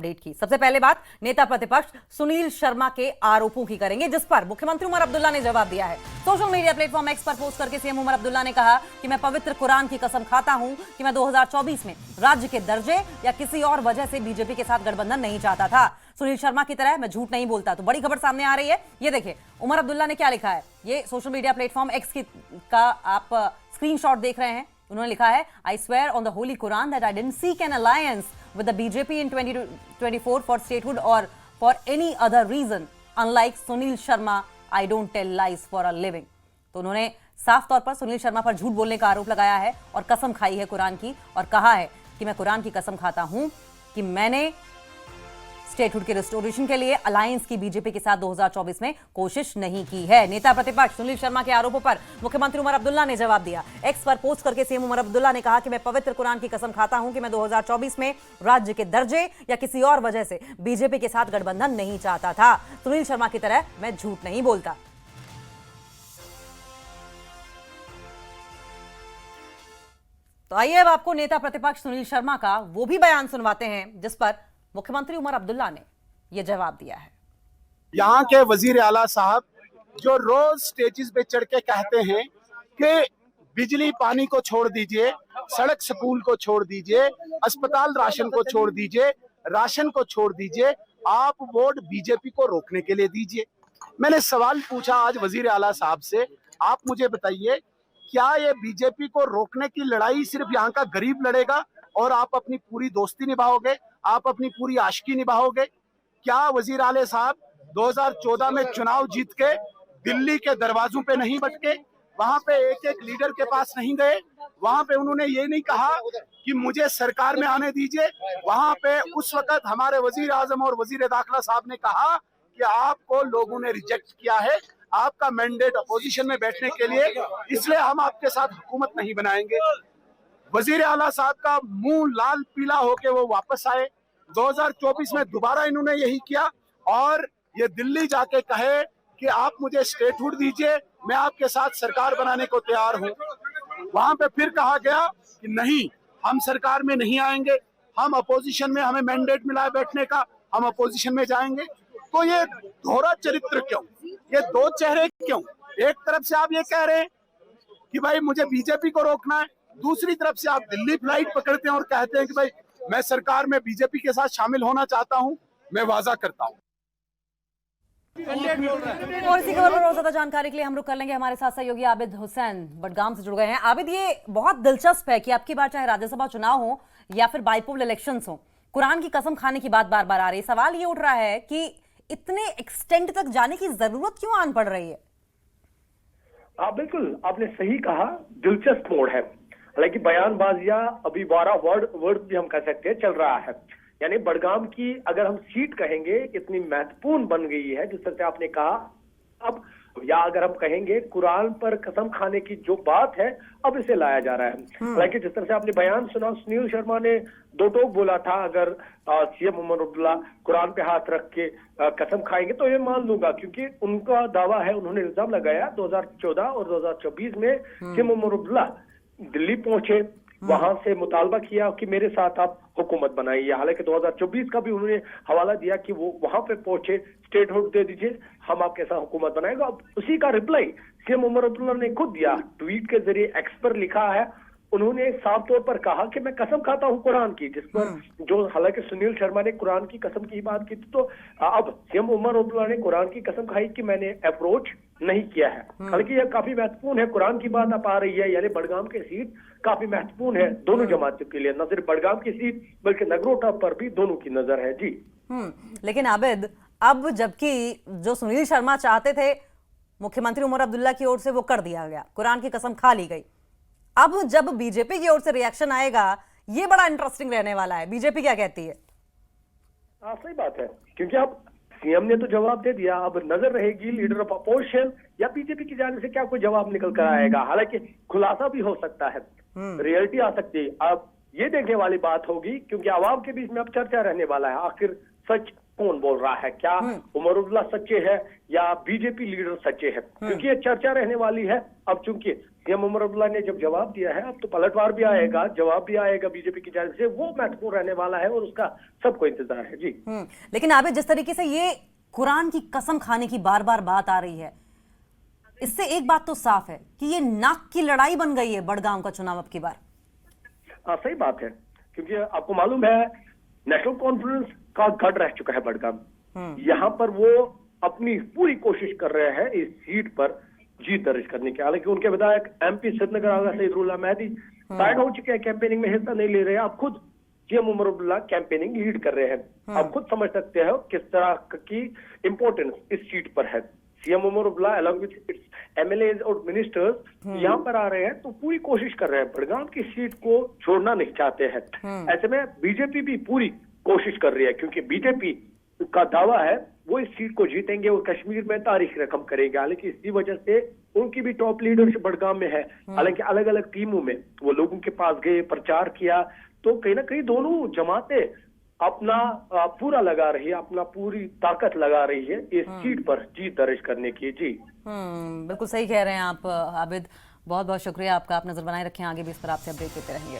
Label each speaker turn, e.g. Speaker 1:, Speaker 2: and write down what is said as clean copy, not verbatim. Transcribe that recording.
Speaker 1: Update की। सबसे पहले बात नेता प्रतिपक्ष सुनील शर्मा के आरोपों की करेंगे, जिस पर मुख्यमंत्री उमर अब्दुल्ला ने जवाब दिया है। सोशल मीडिया प्लेटफॉर्म एक्स पर पोस्ट करके सीएम उमर अब्दुल्ला ने कहा कि मैं पवित्र कुरान की कसम खाता हूं कि मैं 2024 में राज्य के दर्जे या किसी और वजह से बीजेपी के साथ गठबंधन नहीं चाहता था। सुनील शर्मा की तरह मैं झूठ नहीं बोलता। तो बड़ी खबर सामने आ रही है, ये देखिए उमर अब्दुल्ला ने क्या लिखा है। ये सोशल मीडिया प्लेटफॉर्म एक्स का आप स्क्रीनशॉट देख रहे हैं। उन्होंने लिखा है, I swear on the Holi Quran that I didn't seek N alliance with the BJP in 2024 for statehood or for any other reason. Unlike Sunil Sharma, I don't tell lies for a living. तो उन्होंने साफ तौर पर सुनील शर्मा पर झूठ बोलने का आरोप लगाया है और कसम खाई है कुरान की, और कहा है कि मैं कुरान की कसम खाता हूं कि मैंने स्टेटहुड के रिस्टोरेशन के लिए अलायंस की बीजेपी के साथ 2024 में कोशिश नहीं की है। नेता प्रतिपक्ष सुनील शर्मा के आरोपों पर मुख्यमंत्री उमर अब्दुल्ला ने जवाब दिया। एक्स पर पोस्ट करके सीएम उमर अब्दुल्ला ने कहा कि मैं पवित्र कुरान की कसम खाता हूं कि मैं 2024 में राज्य के दर्जे या किसी और वजह से बीजेपी के साथ गठबंधन नहीं चाहता था। सुनील शर्मा की तरह मैं झूठ नहीं बोलता। तो आइए अब आपको नेता प्रतिपक्ष सुनील शर्मा का वो भी बयान सुनवाते हैं जिस पर मुख्यमंत्री उमर अब्दुल्ला ने यह जवाब दिया है।
Speaker 2: यहाँ के वजीर आला साहब जो रोज स्टेजेस पे चढ़ के कहते हैं कि बिजली पानी को छोड़ दीजिए, सड़क स्कूल को छोड़ दीजिए, अस्पताल राशन को छोड़ दीजिए, राशन को छोड़ दीजिए, आप वोट बीजेपी को रोकने के लिए दीजिए। मैंने सवाल पूछा आज वजीर आला साहब से, आप मुझे बताइए क्या ये बीजेपी को रोकने की लड़ाई सिर्फ यहाँ का गरीब लड़ेगा और आप अपनी पूरी दोस्ती निभाओगे, आप अपनी पूरी आशिकी निभाओगे? क्या वजीर आले साहब 2014 में चुनाव जीत के दिल्ली के दरवाजों पे नहीं भटके, वहां पे एक एक लीडर के पास नहीं गए, वहां पे उन्होंने ये नहीं कहा कि मुझे सरकार में आने दीजिए? वहां पे उस वक्त हमारे वजीर आजम और वजीर दाखिला साहब ने कहा कि आपको लोगों ने रिजेक्ट किया है, आपका मैंडेट अपोजिशन में बैठने के लिए, इसलिए हम आपके साथ हुकूमत नहीं बनाएंगे। वजीर आला साहब का मुंह लाल पीला होके वो वापस आए। 2024 में दोबारा इन्होंने यही किया और ये दिल्ली जाके कहे कि आप मुझे स्टेटहुड दीजिए, मैं आपके साथ सरकार बनाने को तैयार हूं। वहां पे फिर कहा गया कि नहीं, हम सरकार में नहीं आएंगे, हम अपोजिशन में, हमें मैंडेट मिला है बैठने का, हम अपोजिशन में जाएंगे। तो ये दोहरा चरित्र क्यों, ये दो चेहरे क्यों? एक तरफ से आप ये कह रहे हैं कि भाई मुझे बीजेपी को रोकना है, दूसरी तरफ से आप दिल्ली फ्लाइट पकड़ते हैं और कहते हैं कि भाई मैं सरकार में बीजेपी के साथ शामिल होना चाहता हूं। मैं वादा करता हूं।
Speaker 1: और इसी खबर पर और ज्यादा जानकारी के लिए हम रुक कर लेंगे। हमारे साथ सहयोगी आबिद हुसैन बडगाम से जुड़ गए हैं। आबिद, ये बहुत दिलचस्प है कि आपकी बात चाहे राज्यसभा चुनाव हो या फिर बाइपोल इलेक्शंस हो, कुरान की कसम खाने की बात बार बार आ रही है। सवाल ये उठ रहा है कि इतने एक्सटेंड तक जाने की जरूरत क्यों आन पड़ रही है?
Speaker 3: बिल्कुल आपने सही कहा, दिलचस्प मोड़ है। हालांकि बयानबाजियां अभी 12 वर्ड भी हम कह सकते हैं चल रहा है। यानी बडगाम की अगर हम सीट कहेंगे इतनी महत्वपूर्ण बन गई है, जिस तरह से आपने कहा, अब या अगर हम कहेंगे कुरान पर कसम खाने की जो बात है अब इसे लाया जा रहा है। हालांकि जिस तरह से आपने बयान सुना, सुनील शर्मा ने दो टोक बोला था, अगर सीएम उमर अब्दुल्ला कुरान पे हाथ रख के कसम खाएंगे तो ये मान लूंगा, क्योंकि उनका दावा है, उन्होंने इल्जाम लगाया 2014 और 2024 में सीएम उमर अब्दुल्ला दिल्ली पहुंचे, वहां से मुतालबा किया कि मेरे साथ आप हुकूमत बनाइए। हालांकि 2024 का भी उन्होंने हवाला दिया कि वो वहां पे पहुंचे, स्टेटहुड दे दीजिए, हम आपके साथ हुकूमत बनाएंगे। अब उसी का रिप्लाई सीएम उमर अब्दुल्ला ने खुद दिया, ट्वीट के जरिए एक्स पर लिखा है। उन्होंने साफ तौर पर कहा कि मैं कसम खाता हूं कुरान की, जिस पर जो हालांकि सुनील शर्मा ने कुरान की कसम की बात की थी, तो अब सीएम उमर अब्दुल्ला ने कुरान की कसम खाई कि मैंने अप्रोच नहीं किया है। हालांकि यह काफी महत्वपूर्ण है, कुरान की बात आप आ रही है, यानी बडगाम की सीट काफी महत्वपूर्ण है दोनों जमातों के लिए, न सिर्फ बडगाम की सीट बल्कि नगरोटा पर भी दोनों की नजर है। जी
Speaker 1: लेकिन आबिद, अब जबकि जो सुनील शर्मा चाहते थे मुख्यमंत्री उमर अब्दुल्ला की ओर से वो कर दिया गया, कुरान की कसम खा ली गई, अब जब बीजेपी की ओर से रिएक्शन आएगा ये बड़ा इंटरेस्टिंग रहने वाला है। बीजेपी क्या कहती है?
Speaker 3: सही बात है, क्योंकि अब सीएम ने तो जवाब दे दिया, अब नजर रहेगी लीडर ऑफ अपोजिशन या बीजेपी की जाने से क्या कोई जवाब निकल कर आएगा। हालांकि खुलासा भी हो सकता है, रियलिटी आ सकती है। अब ये देखने वाली बात होगी, क्योंकि आवाम के बीच में अब चर्चा रहने वाला है, आखिर सच कौन बोल रहा है, क्या उमर अब्दुल्ला सच्चे है या बीजेपी लीडर सच्चे है, क्योंकि ये चर्चा रहने वाली है। अब चूंकि सीएम उमर अब्दुल्ला ने जब जवाब दिया है, अब तो पलटवार भी आएगा, जवाब भी आएगा बीजेपी की जानिब से, वो महत्वपूर्ण रहने वाला है और उसका सबको इंतजार है। जी
Speaker 1: लेकिन आबिद, जिस तरीके से ये कुरान की कसम खाने की बार बार बात आ रही है, इससे एक बात तो साफ है कि ये नाक की लड़ाई बन गई है बड़गांव का चुनाव अब की बार।
Speaker 3: सही बात है, क्योंकि आपको मालूम है नेशनल कॉन्फ्रेंस का गढ़ रह चुका है बड़गाम। यहाँ पर वो अपनी पूरी कोशिश कर रहे हैं इस सीट पर जीत दर्ज करने की। हालांकि उनके विधायक एमपी श्रीनगर आगा सईदुल्लाह मेहदी साइड हो चुके हैं, कैंपेनिंग में हिस्सा नहीं ले रहे हैं। अब खुद CM Omar Abdullah campaigning lead कर रहे हैं। आप खुद समझ सकते हैं किस तरह की इंपॉर्टेंस इस सीट पर है। CM Omar Abdullah along with its MLAs और मिनिस्टर्स यहाँ पर आ रहे हैं, तो पूरी कोशिश कर रहे हैं, बड़गाम की सीट को छोड़ना नहीं चाहते हैं। ऐसे में बीजेपी भी पूरी कोशिश कर रही है, क्योंकि बीजेपी का दावा है वो इस सीट को जीतेंगे और कश्मीर में तारीख रकम करेंगे। हालांकि इसी वजह से उनकी भी टॉप लीडरशिप बड़गाम में है। हालांकि अलग अलग टीमों में वो लोगों के पास गए, प्रचार किया, तो कहीं ना कहीं दोनों जमातें अपना पूरा लगा रही है, अपना पूरी ताकत लगा रही है इस सीट पर जीत दर्ज करने की। जी
Speaker 1: बिल्कुल सही कह रहे हैं आप आबिद, बहुत बहुत शुक्रिया आपका। आप नजर बनाए रखें, आगे भी इस पर आपसे अपडेट देते रहेंगे।